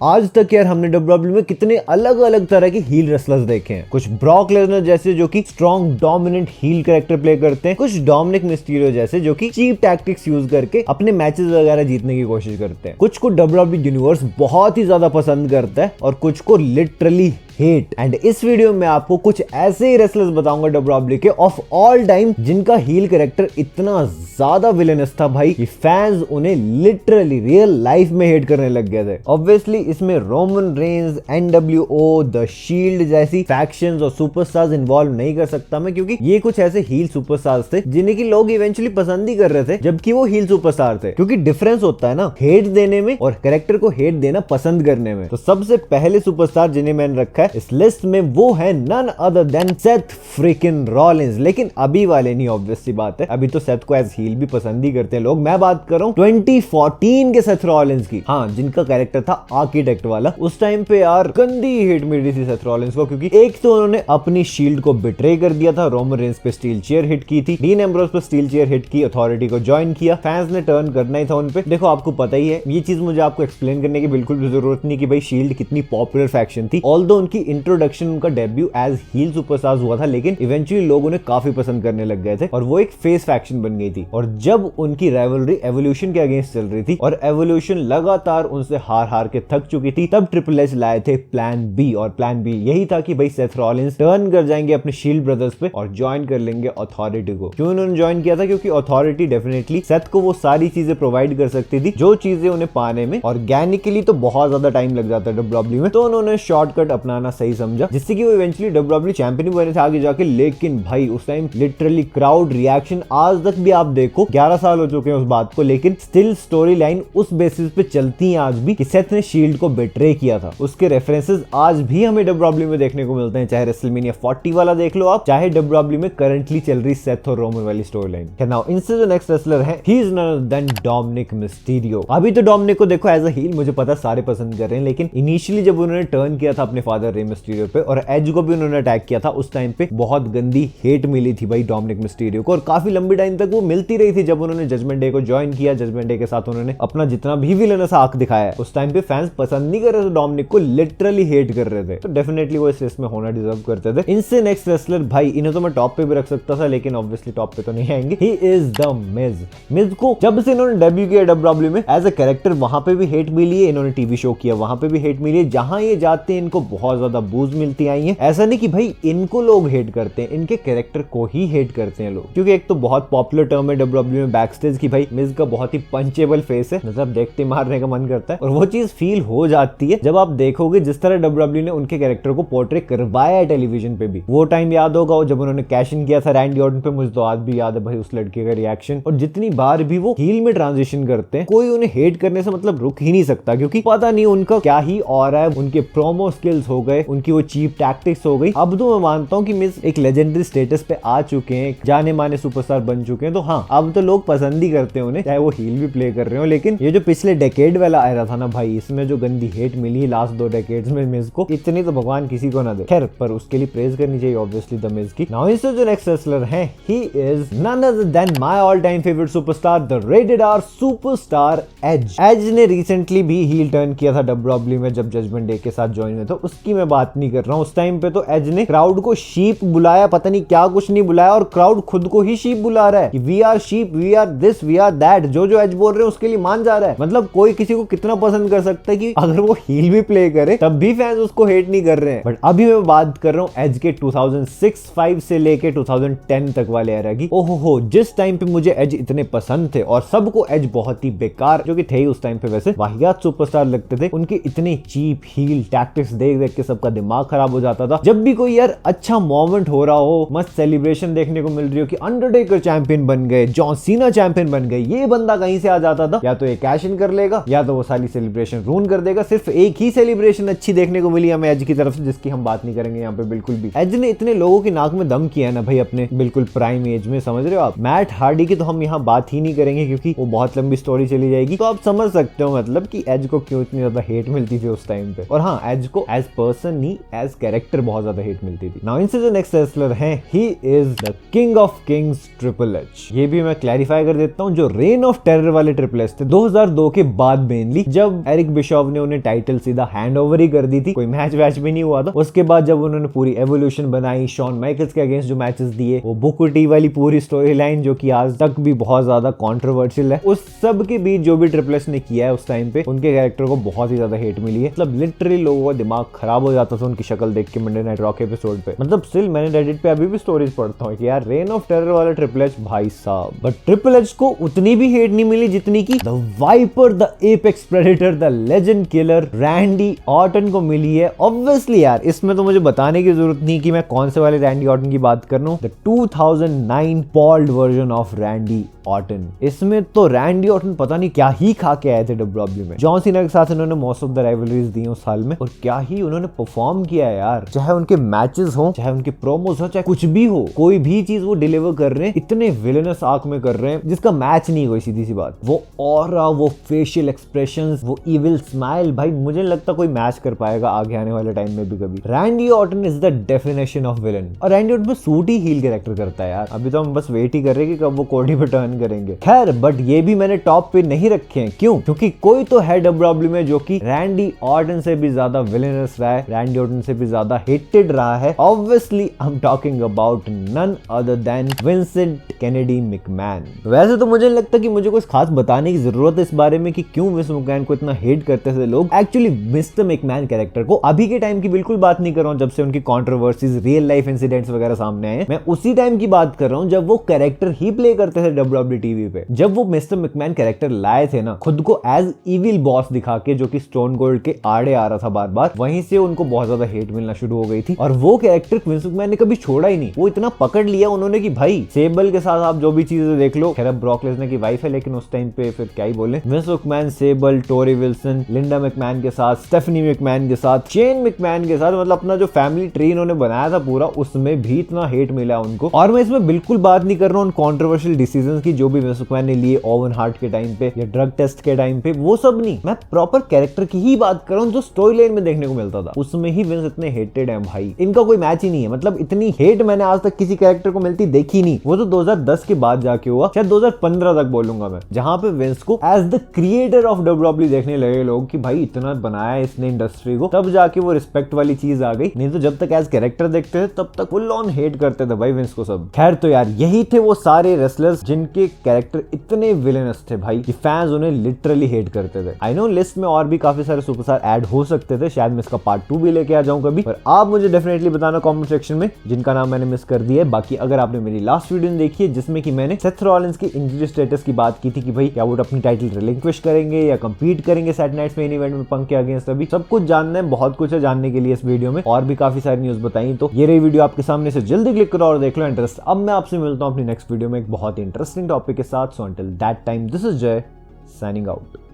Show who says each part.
Speaker 1: आज तक यार हमने डब्ल्यूडब्ल्यूई में कितने अलग अलग तरह के हील रेसलर्स देखे हैं। कुछ ब्रॉक लेसनर जैसे जो कि strong dominant heel character play करते हैं, कुछ डोमिनिक मिस्टीरियो जैसे जो कि चीप टैक्टिक्स यूज करके अपने मैचेस वगैरह जीतने की कोशिश करते हैं। कुछ को डब्ल्यूडब्ल्यूई यूनिवर्स बहुत ही ज्यादा पसंद करता है और कुछ को लिटरली हेट। एंड इस वीडियो में आपको कुछ ऐसे ही रेसलर्स बताऊंगा डब्ल्यूडब्ल्यूई के ऑफ ऑल टाइम जिनका हील कैरेक्टर इतना ज्यादा विलेनस था भाई कि फैंस उन्हें लिटरली रियल लाइफ में हेट करने लग गए थे। ऑब्वियसली इसमें रोमन रेंज, एनडब्ल्यूओ, द शील्ड जैसी फैक्शंस और सुपरस्टार्स इन्वॉल्व नहीं कर सकता मैं, क्योंकि ये कुछ ऐसे हील सुपरस्टार्स थे जिन्हें की लोग इवेंचुअली पसंद ही कर रहे थे जबकि वो हील सुपरस्टार थे। क्योंकि डिफरेंस होता है ना हेट देने में और कैरेक्टर को हेट देना पसंद करने में। तो सबसे पहले सुपरस्टार जिन्हें मैंने रखा है इस लिस्ट में वो है none other than Seth freakin Rollins. लेकिन अभी वाले नहीं, ऑब्वियस सी बात है, अभी तो सेथ को एज हील भी पसंद ही करते हैं लोग। मैं बात कर रहा हूं 2014 के सेथ रॉलिंस की, हाँ, जिनका कैरेक्टर था आर्किटेक्ट वाला। उस टाइम पे यार गंदी हिट मिली थी सेथ रॉलिंस को, क्योंकि एक तो उन्होंने अपनी शील्ड को बिट्रे कर दिया था, रोमन रेंस पे स्टील चेयर हिट की थी, डीन एम्ब्रोस पे स्टील चेयर हिट की, अथॉरिटी को ज्वाइन किया, फैंस ने टर्न करना ही था उन पे। देखो आपको पता ही है, ये चीज मुझे आपको एक्सप्लेन करने की बिल्कुल भी जरूरत नहीं कि भाई शील्ड कितनी पॉपुलर फैक्शन थी। ऑल्दो उनकी इंट्रोडक्शन, उनका डेब्यू एज हील सुपरस्टार्स हुआ था, लेकिन इवेंचुअली लोग उन्हें काफी पसंद करने लग गए थे और वो एक फेस फैक्शन बन गई थी। और जब उनकी राइवलरी एवोल्यूशन के अगेंस्ट चल रही थी और एवोल्यूशन लगातार उनसे हार हार के थक चुकी थी, तब ट्रिपल एच लाए थे प्लान बी। और प्लान बी यही था कि भाई सेथ रॉलिंस टर्न कर जाएंगे अपने शील्ड ब्रदर्स पे और ज्वाइन कर लेंगे अथॉरिटी को। क्यों उन्होंने ज्वाइन किया था? क्योंकि अथॉरिटी डेफिनेटली सेथ को वो सारी चीजें प्रोवाइड कर सकती थी जो चीजें उन्हें पाने में ऑर्गेनिकली तो बहुत ज्यादा टाइम लग जाता है डब्ल्यूडब्ल्यूई में। तो उन्होंने शॉर्टकट अपनाना सही समझा, जिससे कि वो इवेंचुअली डब्ल्यूडब्ल्यूई चैंपियन बने थे आगे जाके। लेकिन भाई उस टाइम लिटरली क्राउड रिएक्शन आज तक भी आप देखो, 11 साल हो चुके हैं उस बात को, लेकिन स्टिल स्टोरी लाइन उस बेसिस पे चलती है आज भी कि सेथ ने शील्ड को बिट्रे किया था। उसके रेफरेंसेस आज भी हमें डब्ल्यूडब्ल्यूई में देखने को मिलते हैं, चाहे रेसलमेनिया 40 वाला देख लो आप, चाहे डब्ल्यूडब्ल्यूई में करंटली चल रही सेथ और रोमन वाली स्टोरी लाइन। नाउ इनसे जो नेक्स्ट रेसलर है, he is none other than Dominik Mysterio. अभी तो डोमिनिक को देखो एज अ हील मुझे पता सारे पसंद कर रहे हैं, लेकिन इनिशियली जब उन्होंने टर्न किया था अपने फादर रे मिस्टीरियो पे और एज को भी उन्होंने अटैक किया था, उस टाइम पे बहुत गंदी हेट मिली थी भाई डोमिनिक मिस्टीरियो को, और काफी लंबी टाइम तक वो मिलती रही थी। जब उन्होंने जजमेंट डे को ज्वाइन किया, जजमेंट डे के साथ उन्होंने अपना जितना भी विलेनस आर्क दिखाया, उस टाइम पे फैंस पसंद नहीं कर रहे थे डोमिनिक को, लिटरली हेट कर रहे थे। तो डेफिनेटली वो इस लिस्ट में होना डिजर्व करते थे। इनसे नेक्स्ट रेसलर भाई, इन्हें तो मैं टॉप पे भी रख सकता था, लेकिन ऑब्वियसली टॉप पे तो नहीं आएंगे। He is the Miz. मिज को जब से इन्होंने डेब्यू किया डब्ल्यूडब्ल्यूई में एज अ कैरेक्टर, वहां पे भी हेट मिली है, इन्होंने टीवी शो किया वहां पे भी हेट मिली है। जहां ये जाते हैं इनको बहुत ज्यादा बूज मिलती आई है। ऐसा नहीं कि भाई इनको लोग हेट करते हैं, इनके कैरेक्टर को ही हेट करते हैं लोग, क्योंकि एक तो बहुत पॉपुलर टर्म है डब्ल्यूडब्ल्यूई में बैकस्टेज की भाई मिज का बहुत ही पंचेबल फेस है, मतलब देखते मारने का मन करता है। और वो चीज फील हो जाती है जब आप देखोगे जिस तरह डब्ल्यूडब्ल्यूई ने उनके कैरेक्टर को पोर्ट्रे करवाया है टेलीविजन पे भी। वो टाइम याद होगा जब उन्होंने कैश इन किया था रैंडी ऑर्टन पे, मुझे तो आज भी याद है भाई उस लड़के का रिएक्शन। और जितनी बार भी वो हील में ट्रांजिशन करते हैं, कोई उन्हें हेट करने से मतलब रुक ही नहीं सकता, क्योंकि पता नहीं उनका क्या ही और है। उनके प्रोमो स्किल्स हो गए, उनकी वो चीप टैक्टिक्स हो गई। अब तो मैं मानता हूँ कि मिज एक लेजेंडरी स्टेटस पे आ चुके हैं, जाने माने सुपरस्टार बन चुके हैं, तो हाँ अब तो लोग पसंद ही करते हैं उन्हें, चाहे वो हील भी प्ले कर रहे हो। लेकिन ये जो पिछले डेकेड वाला आया था ना भाई, इसमें जो गंदी हेट मिली लास्ट 2 डेकेड्स में मिज को, इतनी तो भगवान किसी को ना दे। खैर, पर उसके लिए प्रेज करनी चाहिए ऑब्वियसली द मिज की। नाउ इससे जो नेक्स्ट रेसलर है, he is none other than my all time favourite superstar, the rated R superstar Edge. Edge ने रिसेंटली भी हील टर्न किया था डब्ल्यूडब्ल्यूई में जब जजमेंट डे के साथ ज्वाइन हुए, तो उसकी मैं बात नहीं कर रहा हूँ। उस टाइम पे तो एज ने क्राउड को शीप बुलाया, पता नहीं क्या कुछ नहीं बुलाया, और क्राउड खुद को ही शीप बुला रहा है कि we are sheep, we are this, we are that. जो एज बोल रहे हैं उसके लिए मान जा रहा है। मतलब कोई किसी को कितना पसंद कर सकता है कि अगर वो हील भी प्ले करे तब भी फैंस उसको हेट नहीं कर रहे हैं। बट अभी मैं बात कर रहा हूँ एज के 2006-5 से लेके 2010 तक वाले एरा की। ओहो, जिस टाइम पे मुझे एज इतने पसंद थे और सबको एज बहुत ही बेकार, जो कि थे उस टाइम पे वैसे वाहियात सुपरस्टार लगते थे, उनके इतने चीप हील टैक्टिक्स देख देख के सबका दिमाग खराब हो जाता था। जब भी कोई यार अच्छा मोमेंट हो रहा हो, मस्त सेलिब्रेशन देखने को मिल रही हो कि अंडरटेकर चैंपियन बन गए, जॉन सीना चैंपियन बन गए, ये बंदा कहीं से आ जाता था, या तो ये कैश इन कर लेगा या तो वो सारी सेलिब्रेशन रून कर देगा। सिर्फ एक ही सेलिब्रेशन अच्छी देखने को मिली हमें एज की तरफ से, जिसकी हम बात नहीं करेंगे यहाँ पे बिल्कुल भी। एज ने इतने लोगों की नाक में दम किया ना भाई अपने बिल्कुल प्राइम एज में, समझ रहे हो आप। मैट हार्डी की तो हम यहाँ बात ही नहीं करेंगे क्योंकि वो बहुत लंबी स्टोरी चली जाएगी, तो आप समझ सकते हो मतलब कि एज को क्यों इतनी ज्यादा हेट मिलती थी उस टाइम पे। और हाँ, एज को एज पर्सन पर्सन नहीं, एज कैरेक्टर बहुत ज्यादा हेट मिलती थी। नाउ इनसे जो नेक्स्ट रेसलर हैं, he is the king of Kings triple H. ये भी मैं क्लैरिफाई कर देता हूँ, जो रेन ऑफ टेरर वाले ट्रिपल एच थे 2002 के बाद मेनली, जब एरिक बिशॉफ ने उन्हें टाइटल सीधा हैंड ओवर ही कर दी थी, कोई मैच वैच भी नहीं हुआ था। उसके बाद जब उन्होंने पूरी एवोल्यूशन बनाई, शॉन माइकल्स के अगेंस्ट जो मैचेस दिए, वो बुकर टी वाली पूरी स्टोरी लाइन जो कि आज तक भी बहुत ज्यादा कंट्रोवर्शियल है, उस सब के बीच जो भी ट्रिपल एच ने किया है उस टाइम पे, उनके कैरेक्टर को बहुत ही ज्यादा हेट मिली है। मतलब लिटरली लोगों का दिमाग खराब हो जाता था उनकी शक्ल देख के मंडे नाइट रॉ के एपिसोड पे। मतलब स्टिल मैंने रेडिट पे अभी भी स्टोरीज पढ़ता हूँ कि यार रेन ऑफ टेरर वाला ट्रिपल एच भाई साहब। बट ट्रिपल एच को उतनी भी हेट नहीं मिली जितनी की the Viper, the Apex Predator, the Legend Killer Randy Orton को मिली है। ऑब्वियसली यार इसमें तो मुझे बताने की जरूरत नहीं कि मैं कौन से वाले रैंडी ऑर्टन की बात कर रहा हूँ। The 2009 bald version of Randy Orton. इसमें तो रैंडी ऑर्टन पता नहीं क्या ही खा के आए थे डब्ल्यूडब्ल्यू में। जॉन सीना के साथ इन्होंने मोस्ट ऑफ द राइवलरीज दी उस साल में, और क्या ही उन्होंने परफॉर्म किया है यार। चाहे उनके मैचेस हो, चाहे उनके प्रोमोस हो, चाहे कुछ भी हो, कोई भी चीज वो डिलीवर कर रहे हैं, इतने विलेनस आर्क में कर रहे हैं जिसका मैच नहीं कोई, सीधी सी बात। वो ऑरा, वो फेशियल एक्सप्रेशंस, वो इविल स्माइल, भाई मुझे नहीं लगता कोई मैच कर पाएगा आगे आने वाले टाइम में भी कभी। Randy Orton is the definition of villain, और रैंडी ऑर्टन सूट ही हील कैरेक्टर करता है यार। अभी तो हम बस वेट ही कर रहे हैं कि कब वो कोडी पे टर्न करेंगे। खैर बट ये भी मैंने टॉप पे नहीं रखे हैं, क्यों? क्योंकि कोई तो है डब्ल्यूडब्ल्यू में जो कि रैंडी ऑर्टन से भी ज्यादा विलेनस रहा है, रैंडी ऑर्टन से भी ज्यादा हेटेड रहा है। Obviously I am talking about none other than Vincent Kennedy McMahon. वैसे तो मुझे लगता कि मुझे कुछ खास बताने की जरूरत है इस बारे में कि क्यों विंस मैकमैन को इतना हेट करते थे लोग। एक्चुअली मिस्टर मैकमैन कैरेक्टर को अभी के टाइम की बिल्कुल बात नहीं कर रहा हूँ जब से उनकी कंट्रोवर्सीज, रियल लाइफ इंसिडेंट्स वगैरह सामने आए। मैं उसी टाइम की बात कर रहा हूँ जब वो कैरेक्टर ही प्ले करते थे डब्ल्यूडब्ल्यू टीवी पे। जब वो मिस्टर मैकमैन कैरेक्टर लाए थे ना, खुद को एज इविल बॉस दिखा के, जो कि स्टोन कोल्ड के आड़े आ रहा था बार बार, वहीं से उनको बहुत ज्यादा हेट मिलना शुरू हो गई थी। और वो कैरेक्टर विंस मैकमैन ने कभी छोड़ा ही नहीं। वो इतना पकड़ लिया उन्होंने कि भाई सेबल के साथ आप जो भी चीजें देख लो, खैर ब्रॉक लेसनर की वाइफ है लेकिन उस टाइम पे फिर क्या ही बोले, Vince McMahon, Sable, Torrie Wilson, Linda McMahon के साथ, स्टेफनी मैकमैन के साथ, शेन मैकमैन के साथ, मतलब अपना जो फैमिली ट्री इन्होंने बनाया था पूरा, उसमें भी इतना हेट मिला उनको। और मैं इसमें बिल्कुल बात नहीं कर रहा हूँ कॉन्ट्रोवर्शियल डिसीजंस की जो भी विंस मैकमैन ने लिए ओवन हार्ट के टाइम पे या ड्रग टेस्ट के टाइम पे, वो सब नहीं। मैं प्रॉपर कैरेक्टर की ही बात कर रहा हूँ जो स्टोरी लाइन में देखने को मिलता था, उसमें ही विंस इतने हेटेड हैं भाई, इनका कोई मैच ही नहीं है। मतलब इतनी हेट मैंने आज तक किसी कैरेक्टर को मिलती देखी नहीं। वो तो 2010 के बाद जाके हुआ, शायद 2015 तक बोलूंगा मैं, जहां पे विंस को as the creator of WWE देखने लगे लोग कि भाई इतना बनाया इसने इंडस्ट्री को, तब जाके वो रिस्पेक्ट वाली चीज आ गई। नहीं तो जब तक एज कैरेक्टर देखते थे तब तक फुल ऑन हेट करते थे भाई विंस को सब। खैर तो यार यही थे वो सारे रेसलर्स जिनके कैरेक्टर इतने विलेनस थे भाई कि फैंस उन्हें लिटरली हेट करते थे। आई नो लिस्ट में और भी काफी सारे सुपरस्टार ऐड हो सकते थे, शायद मैं इसका पार्ट 2 भी लेके आ जाऊं कभी, पर आप मुझे डेफिनेटली बताना कमेंट सेक्शन में जिनका नाम मैंने मिस कर दिया है। बाकी अगर आपने मेरी लास्ट वीडियो देखी है जिसमें कि मैंने सेथ रॉलिंस की इंजरी स्टेटस की बात की थी कि भाई क्या वो अपनी टाइटल रिलिंक्विश करेंगे या कंपीट करेंगे सैटरडे नाइट मेन इवेंट में पंक के अगेंस्ट, अभी सब कुछ जानना है, बहुत कुछ है जानने के लिए इस वीडियो में, और भी काफी सारी न्यूज बताई। तो ये रही वीडियो आपके सामने, से जल्दी क्लिक करो और देख लो इंटरेस्ट। अब मैं आपसे मिलता हूं अपनी नेक्स्ट वीडियो में एक बहुत ही इंटरेस्टिंग टॉपिक के साथ। So until that time this is जय साइनिंग आउट।